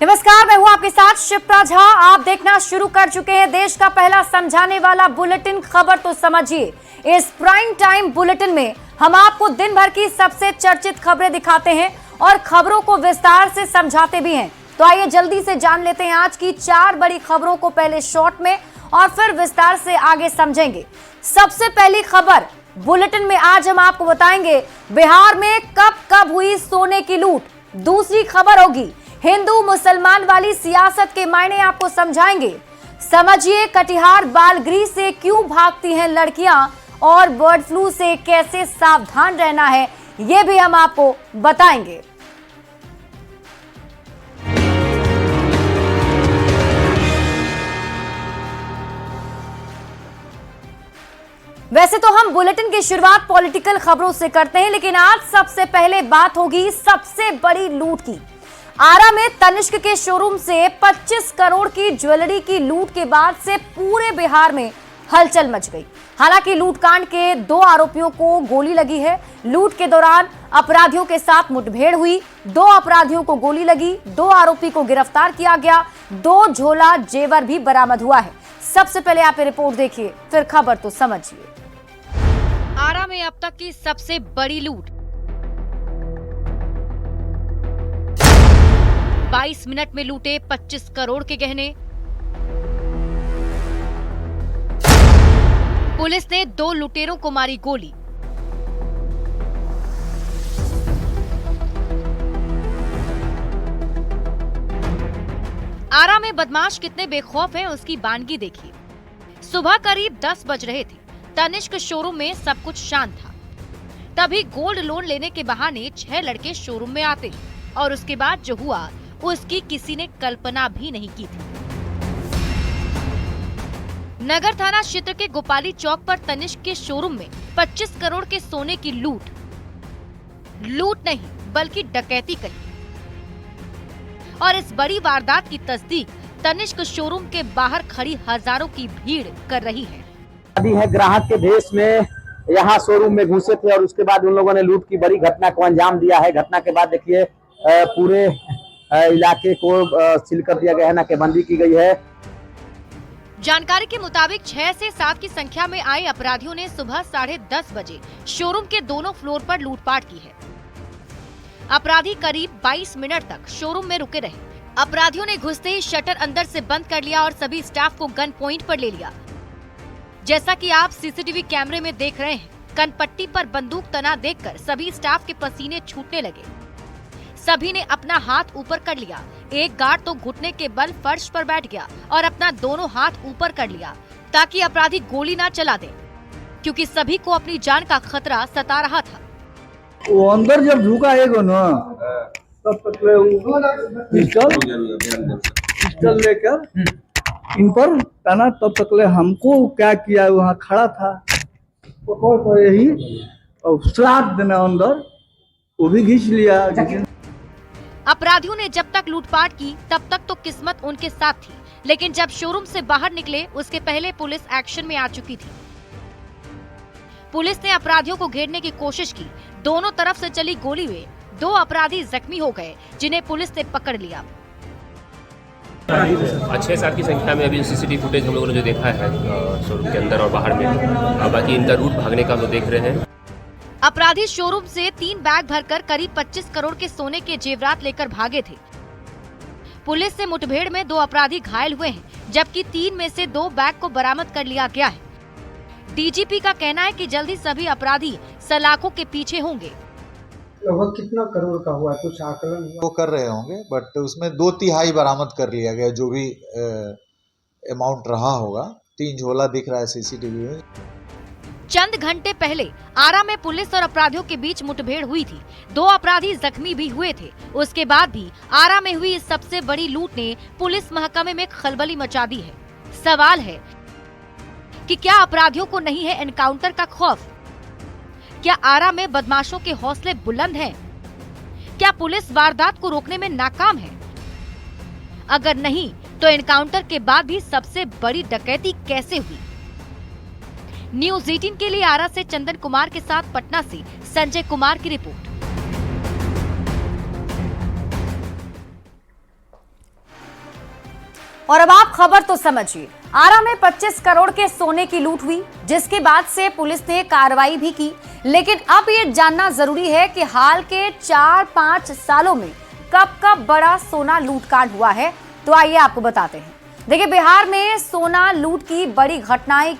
नमस्कार, मैं हूं आपके साथ शिप्रा झा। आप देखना शुरू कर चुके हैं देश का पहला समझाने वाला बुलेटिन खबर तो समझिए। इस प्राइम टाइम बुलेटिन में हम आपको दिन भर की सबसे चर्चित खबरें दिखाते हैं और खबरों को विस्तार से समझाते भी हैं। तो आइए जल्दी से जान लेते हैं आज की 4 बड़ी खबरों को, पहले शॉर्ट में और फिर विस्तार से आगे समझेंगे। सबसे पहली खबर बुलेटिन में आज हम आपको बताएंगे बिहार में कब कब हुई सोने की लूट। दूसरी खबर होगी हिंदू मुसलमान वाली सियासत के मायने आपको समझाएंगे। समझिए कटिहार बालगृह से क्यों भागती हैं लड़कियां और बर्ड फ्लू से कैसे सावधान रहना है, ये भी हम आपको बताएंगे। वैसे तो हम बुलेटिन की शुरुआत पॉलिटिकल खबरों से करते हैं, लेकिन आज सबसे पहले बात होगी सबसे बड़ी लूट की। आरा में तनिष्क के शोरूम से 25 करोड़ की ज्वेलरी की लूट के बाद से पूरे बिहार में हलचल मच गई। हालांकि लूटकांड के 2 आरोपियों को गोली लगी है। लूट के दौरान अपराधियों के साथ मुठभेड़ हुई, 2 अपराधियों को गोली लगी, 2 आरोपी को गिरफ्तार किया गया, 2 झोला जेवर भी बरामद हुआ है। सबसे पहले आप ये रिपोर्ट देखिए, फिर खबर तो समझिए। आरा में अब तक की सबसे बड़ी लूट। 22 मिनट में लूटे 25 करोड़ के गहने। पुलिस ने 2 लुटेरों को मारी गोली। आरा में बदमाश कितने बेखौफ हैं उसकी बानगी देखिए। सुबह करीब 10 बज रहे थे। तनिष्क शोरूम में सब कुछ शांत था। तभी गोल्ड लोन लेने के बहाने 6 लड़के शोरूम में आते और उसके बाद जो हुआ उसकी किसी ने कल्पना भी नहीं की थी। नगर थाना क्षेत्र के गोपाली चौक पर तनिष्क के शोरूम में 25 करोड़ के सोने की लूट नहीं बल्कि डकैती करी। और इस बड़ी वारदात की तस्दीक तनिष्क शोरूम के बाहर खड़ी हजारों की भीड़ कर रही है। है ग्राहक के भेष में यहाँ शोरूम में घुसे थे और उसके बाद उन लोगों ने लूट की बड़ी घटना को अंजाम दिया है। घटना के बाद देखिए पूरे इलाके को सील कर दिया गया है, नाकेबंदी की गई है। जानकारी के मुताबिक 6 से 7 की संख्या में आए अपराधियों ने सुबह 10:30 बजे शोरूम के दोनों फ्लोर पर लूटपाट की है। अपराधी करीब 22 मिनट तक शोरूम में रुके रहे। अपराधियों ने घुसते ही शटर अंदर से बंद कर लिया और सभी स्टाफ को गन पॉइंट पर ले लिया। जैसा कि आप सीसीटीवी कैमरे में देख रहे हैं, कनपट्टी पर बंदूक तना देखकर सभी स्टाफ के पसीने छूटने लगे। सभी ने अपना हाथ ऊपर कर लिया। एक गार्ड तो घुटने के बल फर्श पर बैठ गया और अपना दोनों हाथ ऊपर कर लिया ताकि अपराधी गोली ना चला दे, क्योंकि सभी को अपनी जान का खतरा सता रहा था। वो अंदर जब ढुका एगो ना तब तक पिस्टल लेकर इन पर तना, तब तक हमको क्या किया, वहाँ खड़ा था तो यही और श्राद्ध देना अंदर वो भी घींच लिया। अपराधियों ने जब तक लूटपाट की तब तक तो किस्मत उनके साथ थी, लेकिन जब शोरूम से बाहर निकले उसके पहले पुलिस एक्शन में आ चुकी थी। पुलिस ने अपराधियों को घेरने की कोशिश की। दोनों तरफ से चली गोली में 2 अपराधी जख्मी हो गए, जिन्हें पुलिस ने पकड़ लिया। 6-7 की संख्या में अभी सीसीटीवी फुटेज हम लोगों ने जो देखा है शोरूम के अंदर और बाहर में, बाकी इनका रूट भागने का हम लोग देख रहे हैं। अपराधी शोरूम से 3 बैग भरकर करीब 25 करोड़ के सोने के जेवरात लेकर भागे थे। पुलिस से मुठभेड़ में 2 अपराधी घायल हुए हैं, जबकि 3 में से 2 बैग को बरामद कर लिया गया है। डीजीपी का कहना है कि जल्दी सभी अपराधी सलाखों के पीछे होंगे। लगभग कितना करोड़ का हुआ, कुछ आकलन हुआ? वो कर रहे होंगे, बट उसमें 2/3 बरामद कर लिया गया, जो भी अमाउंट रहा होगा। 3 झोला दिख रहा है सीसीटीवी में। चंद घंटे पहले आरा में पुलिस और अपराधियों के बीच मुठभेड़ हुई थी। 2 अपराधी जख्मी भी हुए थे। उसके बाद भी आरा में हुई इस सबसे बड़ी लूट ने पुलिस महकमे में खलबली मचा दी है। सवाल है कि क्या अपराधियों को नहीं है एनकाउंटर का खौफ? क्या आरा में बदमाशों के हौसले बुलंद हैं? क्या पुलिस वारदात को रोकने में नाकाम है? अगर नहीं, तो एनकाउंटर के बाद भी सबसे बड़ी डकैती कैसे हुई? न्यूज़ 18 के लिए आरा से चंदन कुमार के साथ पटना से संजय कुमार की रिपोर्ट। और अब आप खबर तो समझिए। आरा में 25 करोड़ के सोने की लूट हुई, जिसके बाद से पुलिस ने कार्रवाई भी की। लेकिन अब ये जानना जरूरी है कि हाल के 4-5 सालों में कब कब बड़ा सोना लूटकांड हुआ है। तो आइए आपको बताते हैं। देखिए, बिहार में सोना लूट की बड़ी घटनाओं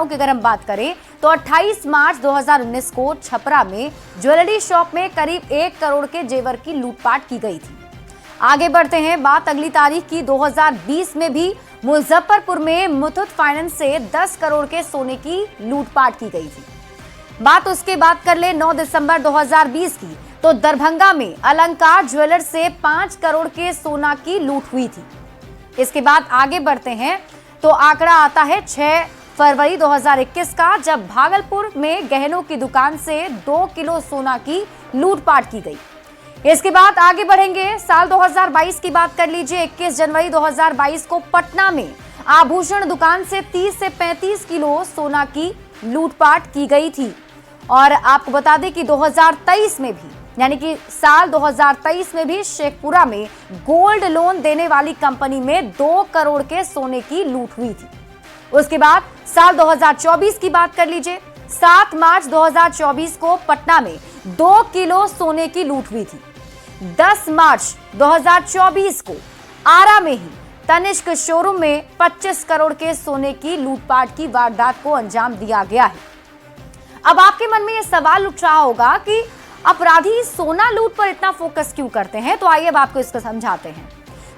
की अगर हम बात करें तो 28 मार्च 2019 को छपरा में ज्वेलरी शॉप में करीब 1 करोड़ के जेवर की लूटपाट की गई थी। आगे बढ़ते हैं, बात अगली तारीख की 2020 में भी मुजफ्फरपुर में मुथूट फाइनेंस से 10 करोड़ के सोने की लूटपाट की गई थी। बात उसके बाद कर ले 9 दिसंबर 2020 की, तो दरभंगा में अलंकार ज्वेलर्स से 5 करोड़ के सोना की लूट हुई थी। इसके बाद आगे बढ़ते हैं तो आंकड़ा आता है 6 फरवरी 2021 का, जब भागलपुर में गहनों की दुकान से 2 किलो सोना की लूटपाट की गई। इसके बाद आगे बढ़ेंगे, साल 2022 की बात कर लीजिए। 21 जनवरी 2022 को पटना में आभूषण दुकान से 30 से 35 किलो सोना की लूटपाट की गई थी। और आपको बता दें कि 2023 में भी, यानी कि साल 2023 में भी शेखपुरा में गोल्ड लोन देने वाली कंपनी में 2 करोड़ के सोने की लूट हुई थी। उसके बाद साल 2024 की बात कर लीजिए। 7 मार्च 2024 को पटना में 2 किलो सोने की लूट हुई थी। 10 मार्च 2024 को आरा में ही तनिष्क शोरूम में 25 करोड़ के सोने की लूटपाट की वारदात को अंजाम दिया गया है। अब आपके मन में यह सवाल उठ रहा होगा कि अपराधी सोना लूट पर इतना फोकस क्यों करते हैं। तो आइए अब आपको इसको समझाते हैं।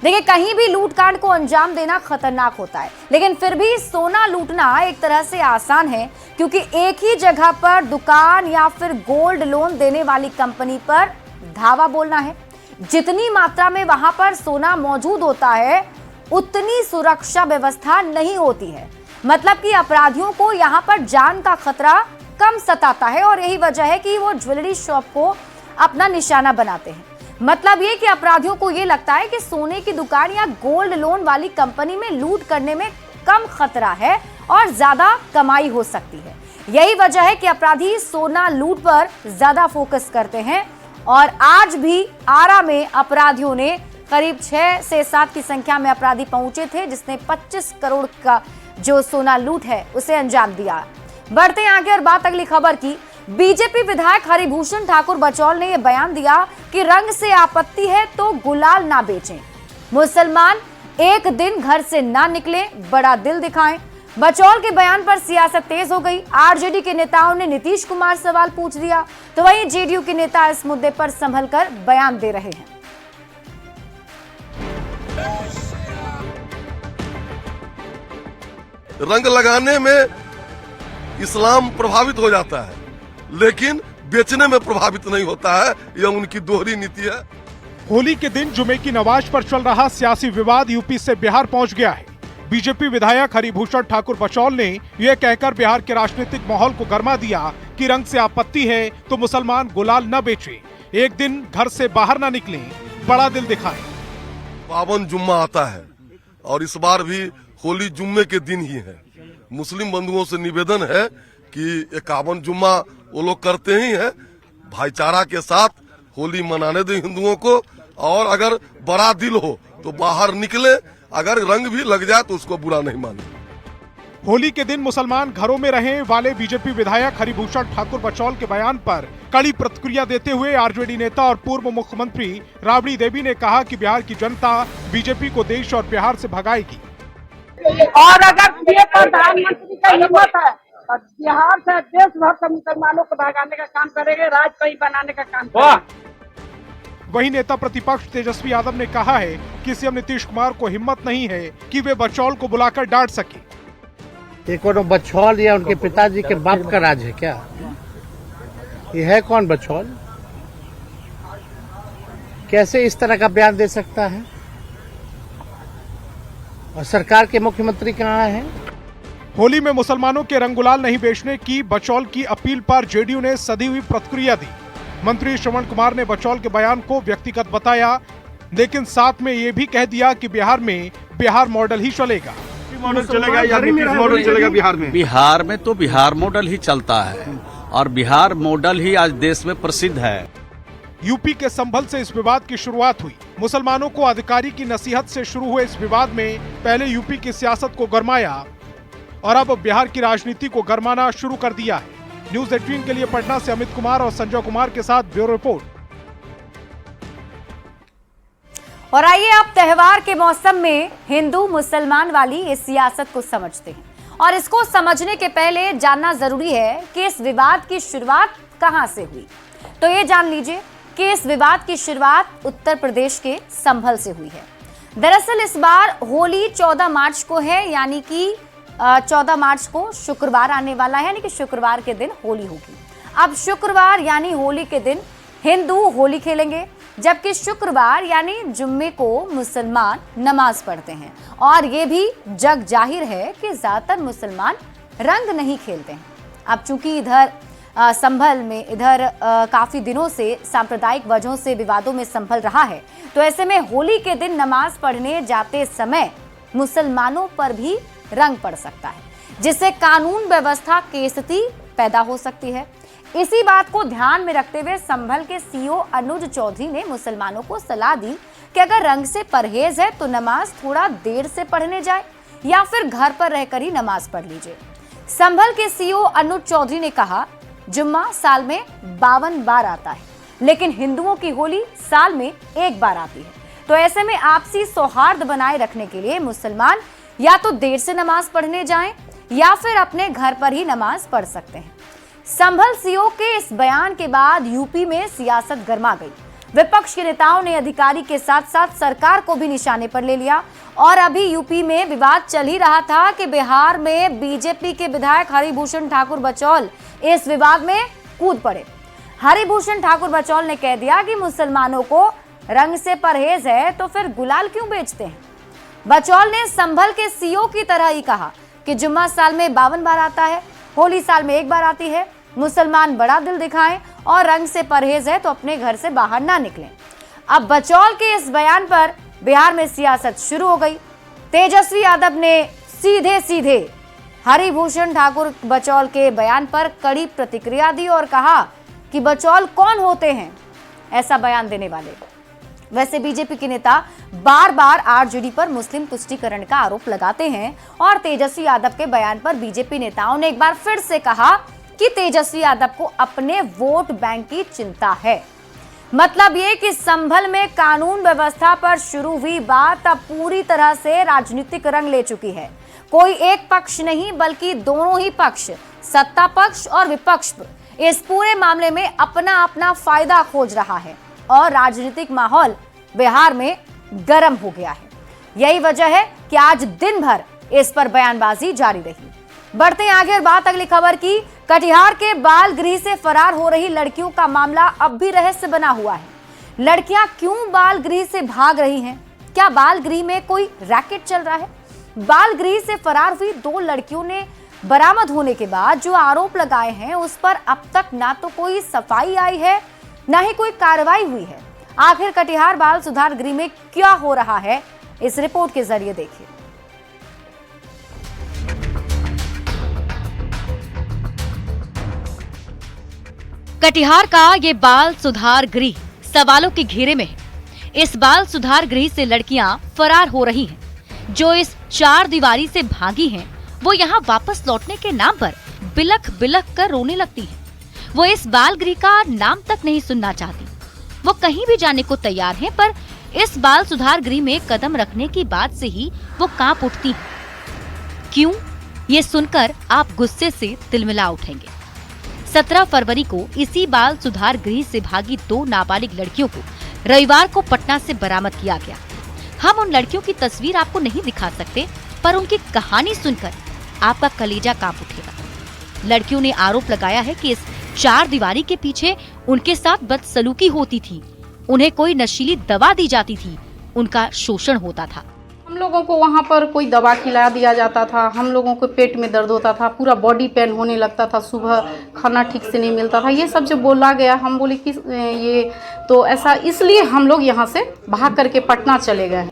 देखिए, कहीं भी लूटकांड को अंजाम देना खतरनाक होता है, लेकिन फिर भी सोना लूटना एक तरह से आसान है, क्योंकि एक ही जगह पर दुकान या फिर गोल्ड लोन देने वाली कंपनी पर धावा बोलना है। जितनी मात्रा में वहां पर सोना मौजूद होता है, उतनी सुरक्षा व्यवस्था नहीं होती है। मतलब कि अपराधियों को यहां पर जान का खतरा कम सताता है, और यही वजह है कि वो ज्वेलरी शॉप को अपना निशाना बनाते हैं। मतलब ये कि अपराधियों को ये लगता है कि सोने की दुकान या गोल्ड लोन वाली कंपनी में लूट करने में कम खतरा है और ज्यादा कमाई हो सकती है। यही वजह है कि अपराधी सोना लूट पर ज्यादा फोकस करते हैं। और आज भी आरा में अपराधियों ने करीब 6 से 7 की संख्या में अपराधी पहुंचे थे, जिसने 25 करोड़ का जो सोना लूट है उसे अंजाम दिया। बढ़ते हैं आगे और बात अगली खबर की। बीजेपी विधायक हरिभूषण ठाकुर बचौल ने यह बयान दिया कि रंग से आपत्ति है तो गुलाल ना बेचें, मुसलमान एक दिन घर से ना निकले, बड़ा दिल दिखाएं। बचौल के बयान पर सियासत तेज हो गई। आरजेडी के नेताओं ने नीतीश कुमार सवाल पूछ दिया, तो वहीं जेडीयू के नेता इस मुद्दे पर संभल कर बयान दे रहे हैं। रंग लगाने में इस्लाम प्रभावित हो जाता है, लेकिन बेचने में प्रभावित नहीं होता है। यह उनकी दोहरी नीति है। होली के दिन जुमे की नमाज पर चल रहा सियासी विवाद यूपी से बिहार पहुंच गया है। बीजेपी विधायक हरिभूषण ठाकुर बचौल ने यह कहकर बिहार के राजनीतिक माहौल को गर्मा दिया कि रंग से आपत्ति है तो मुसलमान गुलाल न बेचे, एक दिन घर से बाहर न निकले, बड़ा दिल दिखाएं। पावन जुम्मा आता है और इस बार भी होली जुम्मे के दिन ही है। मुस्लिम बंधुओं से निवेदन है कि 51 जुम्मा वो लोग करते ही हैं, भाईचारा के साथ होली मनाने दें हिंदुओं को। और अगर बड़ा दिल हो तो बाहर निकले, अगर रंग भी लग जाए तो उसको बुरा नहीं माने। होली के दिन मुसलमान घरों में रहने वाले बीजेपी विधायक हरिभूषण ठाकुर बचौल के बयान पर कड़ी प्रतिक्रिया देते हुए आरजेडी नेता और पूर्व मुख्यमंत्री राबड़ी देवी ने कहा कि बिहार की जनता बीजेपी को देश और बिहार से भगाएगी। और अगर ये प्रधानमंत्री का हिम्मत है और बिहार से देश भर के मुसलमानों को भगाने का काम करेंगे, राज कहीं बनाने का काम करेंगे। वहीं नेता प्रतिपक्ष तेजस्वी यादव ने कहा है कि सीएम नीतीश कुमार को हिम्मत नहीं है कि वे बचौल को बुलाकर डांट सके। ये कौन बचौल या उनके पिताजी के बाप का राज है क्या? ये है कौन बचौल? कैसे इस तरह का बयान दे सकता है? और सरकार के मुख्यमंत्री कहाँ हैं? होली में मुसलमानों के रंग गुलाल नहीं बेचने की बचौल की अपील पर जेडीयू ने सधी हुई प्रतिक्रिया दी। मंत्री श्रवण कुमार ने बचौल के बयान को व्यक्तिगत बताया, लेकिन साथ में ये भी कह दिया कि बिहार में बिहार मॉडल ही चलेगा। मॉडल चलेगा या नीतीश मॉडल चलेगा बिहार में? बिहार में तो बिहार मॉडल ही चलता है और बिहार मॉडल ही आज देश में प्रसिद्ध है। यूपी के संभल से इस विवाद की शुरुआत हुई। मुसलमानों को अधिकारी की नसीहत से शुरू हुए इस विवाद में पहले यूपी की सियासत को गरमाया और अब बिहार की राजनीति को गरमाना शुरू कर दिया है। न्यूज़ 18 के लिए पटना से अमित कुमार और संजय कुमार के साथ ब्यूरो रिपोर्ट। और आइए अब त्योहार के मौसम में हिंदू मुसलमान वाली इस सियासत को समझते हैं। और इसको समझने के पहले जानना जरूरी है कि इस विवाद की शुरुआत कहां से हुई। तो ये जान लीजिए कि इस विवाद की शुरुआत उत्तर प्रदेश के संभल से हुई है। दरअसल इस बार होली 14 मार्च को है, यानी कि 14 मार्च को शुक्रवार आने वाला है, यानी कि शुक्रवार के दिन होली होगी। अब शुक्रवार यानी होली के दिन हिंदू होली खेलेंगे, जबकि शुक्रवार यानी जुम्मे को मुसलमान नमाज पढ़ते हैं। और ये भी जग जाहिर है कि ज्यादातर मुसलमान रंग नहीं खेलते हैं। अब चूंकि इधर संभल में काफी दिनों से सांप्रदायिक वजहों से विवादों में संभल रहा है, तो ऐसे में होली के दिन नमाज पढ़ने जाते समय मुसलमानों पर भी रंग पड़ सकता है, जिससे कानून व्यवस्था केसती पैदा हो सकती है। इसी बात को ध्यान में रखते हुए संभल के सीओ अनुज चौधरी ने मुसलमानों को सलाह दी कि अगर रंग से परहेज है तो नमाज थोड़ा देर से पढ़ने जाए या फिर घर पर रहकर ही नमाज पढ़ लीजिए। संभल के सीओ अनुज चौधरी ने कहा, जुम्मा साल में 52 बार आता है, लेकिन हिंदुओं की होली साल में एक बार आती है। तो ऐसे में आपसी सौहार्द बनाए रखने के लिए मुसलमान या तो देर से नमाज पढ़ने जाएं या फिर अपने घर पर ही नमाज पढ़ सकते हैं। संभल सीओ के इस बयान के बाद यूपी में सियासत गर्मा गई। विपक्ष के नेताओं ने अधिकारी के साथ साथ सरकार को भी निशाने पर ले लिया और अभी यूपी में विवाद चल ही रहा था कि बिहार में बीजेपी के विधायक हरिभूषण ठाकुर बचौल इस विवाद में कूद पड़े। हरिभूषण ठाकुर बचौल ने कह दिया कि मुसलमानों को रंग से परहेज है तो फिर गुलाल क्यों बेचते हैं। बचौल ने संभल के सीओ की तरह ही कहा कि जुम्मा साल में 52 बार आता है, होली साल में एक बार आती है। मुसलमान बड़ा दिल दिखाएं और रंग से परहेज है तो अपने घर से बाहर ना निकलें। अब बचौल के इस बयान पर बिहार में सियासत शुरू हो गई। तेजस्वी यादव ने सीधे हरिभूषण ठाकुर बचौल के बयान पर कड़ी प्रतिक्रिया दी और कहा कि बचौल कौन होते हैं ऐसा बयान देने वाले। वैसे बीजेपी के नेता बार बार आरजेडी पर मुस्लिम तुष्टीकरण का आरोप लगाते हैं और तेजस्वी यादव के बयान पर बीजेपी नेताओं ने एक बार फिर से कहा कि तेजस्वी यादव को अपने वोट बैंक की चिंता है। मतलब ये कि संभल में कानून व्यवस्था पर शुरू हुई बात अब पूरी तरह से राजनीतिक रंग ले चुकी है। कोई एक पक्ष नहीं बल्कि दोनों ही पक्ष, सत्ता पक्ष और विपक्ष, इस पूरे मामले में अपना अपना फायदा खोज रहा है और राजनीतिक माहौल बिहार में गर्म हो गया है। यही वजह है कि आज दिन भर इस पर बयानबाजी जारी रही। बढ़ते हैं आगे और बात अगली खबर की। कटिहार के बाल गृह से फरार हो रही लड़कियों का मामला अब भी रहस्य बना हुआ है। लड़कियां क्यों बाल गृह से भाग रही हैं? क्या बाल गृह में कोई रैकेट चल रहा है? बाल गृह से फरार हुई 2 लड़कियों ने बरामद होने के बाद जो आरोप लगाए हैं उस पर अब तक ना तो कोई सफाई आई है ना ही कोई कार्रवाई हुई है। आखिर कटिहार बाल सुधार गृह में क्या हो रहा है, इस रिपोर्ट के जरिए देखिए। कटिहार का ये बाल सुधार गृह सवालों के घेरे में है। इस बाल सुधार गृह से लड़कियां फरार हो रही हैं। जो इस 4 दीवारी से भागी हैं, वो यहाँ वापस लौटने के नाम पर बिलख बिलख कर रोने लगती हैं। वो इस बाल गृह का नाम तक नहीं सुनना चाहती। वो कहीं भी जाने को तैयार हैं, पर इस बाल सुधार गृह में कदम रखने की बात से ही वो कांप उठती हैं। क्यों? ये सुनकर आप गुस्से से तिलमिला उठेंगे। 17 फरवरी को इसी बाल सुधार गृह से भागी 2 नाबालिग लड़कियों को रविवार को पटना से बरामद किया गया। हम उन लड़कियों की तस्वीर आपको नहीं दिखा सकते, पर उनकी कहानी सुनकर आपका कलेजा कांप उठेगा। लड़कियों ने आरोप लगाया है कि इस 4 दीवारी के पीछे उनके साथ बदसलूकी होती थी, उन्हें कोई नशीली दवा दी जाती थी, उनका शोषण होता था। हम लोगों को वहाँ पर कोई दवा खिला दिया जाता था, हम लोगों को पेट में दर्द होता था, पूरा बॉडी पेन होने लगता था, सुबह खाना ठीक से नहीं मिलता था। ये सब जो बोला गया, हम बोले कि ये तो ऐसा, इसलिए हम लोग यहाँ से भाग करके पटना चले गए।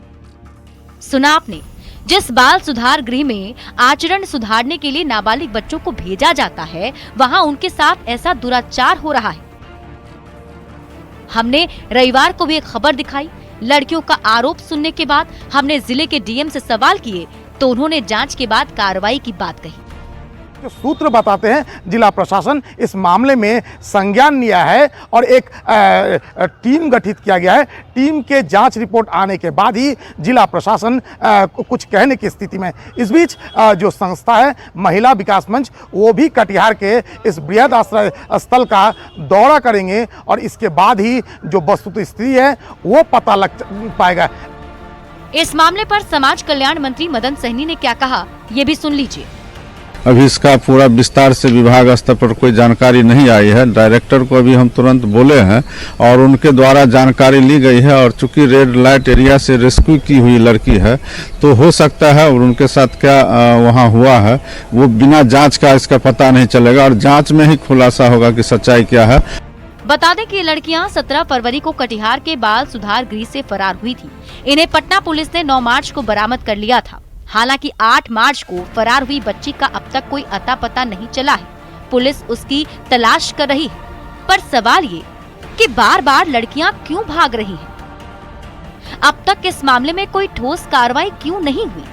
सुना आपने, जिस बाल सुधार गृह में आचरण सुधारने के लिए नाबालिग बच्चों को भेजा जाता है, वहाँ उनके साथ ऐसा दुराचार हो रहा है। हमने रविवार को भी एक खबर दिखाई। लड़कियों का आरोप सुनने के बाद हमने जिले के डीएम से सवाल किए तो उन्होंने जांच के बाद कार्रवाई की बात कही। जो सूत्र बताते हैं जिला प्रशासन इस मामले में संज्ञान लिया है और एक टीम गठित किया गया है। टीम के जांच रिपोर्ट आने के बाद ही जिला प्रशासन कुछ कहने की स्थिति में। इस बीच जो संस्था है महिला विकास मंच, वो भी कटिहार के इस बृहद आश्रय स्थल का दौरा करेंगे और इसके बाद ही जो वस्तुतः स्थिति है वो पता लग पाएगा। इस मामले पर समाज कल्याण मंत्री मदन सहनी ने क्या कहा, ये भी सुन लीजिए। अभी इसका पूरा विस्तार से विभाग स्तर पर कोई जानकारी नहीं आई है। डायरेक्टर को अभी हम तुरंत बोले हैं और उनके द्वारा जानकारी ली गई है और चूंकि रेड लाइट एरिया से रेस्क्यू की हुई लड़की है तो हो सकता है और उनके साथ क्या वहां हुआ है वो बिना जांच का इसका पता नहीं चलेगा और जांच में ही खुलासा होगा कि सच्चाई क्या है। बता दें कि ये लड़कियां 17 फरवरी को कटिहार के बाल सुधार गृह से फरार हुई थी। इन्हें पटना पुलिस ने 9 मार्च को बरामद कर लिया था। हालांकि 8 मार्च को फरार हुई बच्ची का अब तक कोई अता पता नहीं चला है। पुलिस उसकी तलाश कर रही है, पर सवाल ये कि बार बार लड़कियां क्यों भाग रही हैं? अब तक इस मामले में कोई ठोस कार्रवाई क्यों नहीं हुई?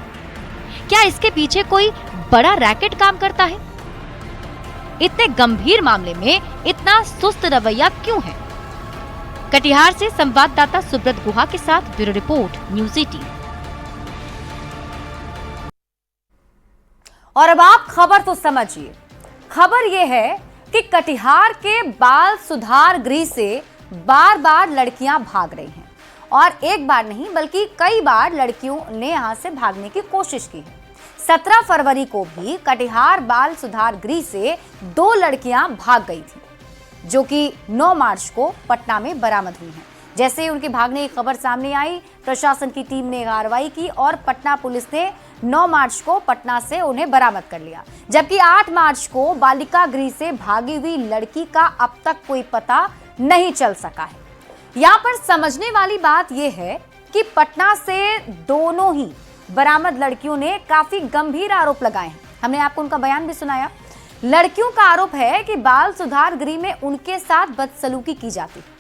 क्या इसके पीछे कोई बड़ा रैकेट काम करता है? इतने गंभीर मामले में इतना सुस्त रवैया क्यों है? कटिहार से संवाददाता सुब्रत गुहा के साथ ब्यूरो रिपोर्ट, न्यूज़ 18। और अब आप खबर तो समझिए। खबर यह है कि कटिहार के बाल सुधार गृह से बार बार लड़कियां भाग रही हैं और एक बार नहीं बल्कि कई बार लड़कियों ने यहां से भागने की कोशिश की है। 17 फरवरी को भी कटिहार बाल सुधार गृह से 2 लड़कियां भाग गई थी, जो कि 9 मार्च को पटना में बरामद हुई हैं। जैसे ही उनके भागने की खबर सामने आई, प्रशासन की टीम ने कार्रवाई की और पटना पुलिस ने 9 मार्च को पटना से उन्हें बरामद कर लिया, जबकि 8 मार्च को बालिका गृह से भागी हुई लड़की का अब तक कोई पता नहीं चल सका है। यहाँ पर समझने वाली बात यह है कि पटना से दोनों ही बरामद लड़कियों ने काफी गंभीर आरोप लगाए हैं। हमने आपको उनका बयान भी सुनाया। लड़कियों का आरोप है कि बाल सुधार गृह में उनके साथ बदसलूकी की जाती है।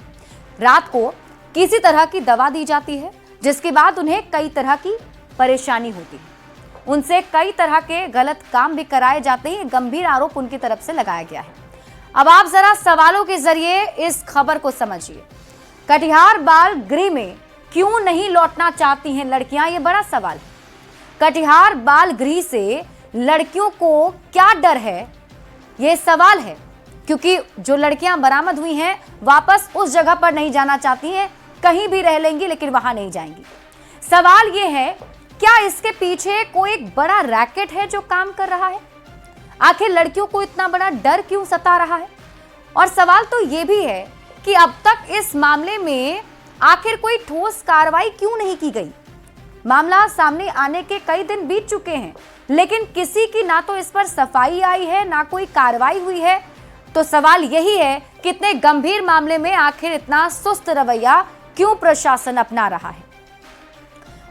रात को किसी तरह की दवा दी जाती है, जिसके बाद उन्हें कई तरह की परेशानी होती है। उनसे कई तरह के गलत काम भी कराए जाते हैं। गंभीर आरोप उनकी तरफ से लगाया गया है। अब आप जरा सवालों के जरिए इस खबर को समझिए। कटिहार बाल गृह में क्यों नहीं लौटना चाहती हैं लड़कियां, ये बड़ा सवाल है। कटिहार बाल गृह से लड़कियों को क्या डर है, ये सवाल है, क्योंकि जो लड़कियां बरामद हुई हैं वापस उस जगह पर नहीं जाना चाहती हैं, कहीं भी रह लेंगी लेकिन वहां नहीं जाएंगी। सवाल ये है, क्या इसके पीछे कोई एक बड़ा रैकेट है जो काम कर रहा है? आखिर लड़कियों को इतना बड़ा डर क्यों सता रहा है? और सवाल तो ये भी है कि अब तक इस मामले में आखिर कोई ठोस कार्रवाई क्यों नहीं की गई? मामला सामने आने के कई दिन बीत चुके हैं, लेकिन किसी की ना तो इस पर सफाई आई है, ना कोई कार्रवाई हुई है। तो सवाल यही है कि इतने गंभीर मामले में आखिर इतना सुस्त रवैया क्यों प्रशासन अपना रहा है?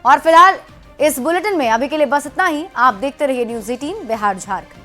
और फिलहाल इस बुलेटिन में अभी के लिए बस इतना ही। आप देखते रहिए न्यूज़ 18 बिहार झारखंड।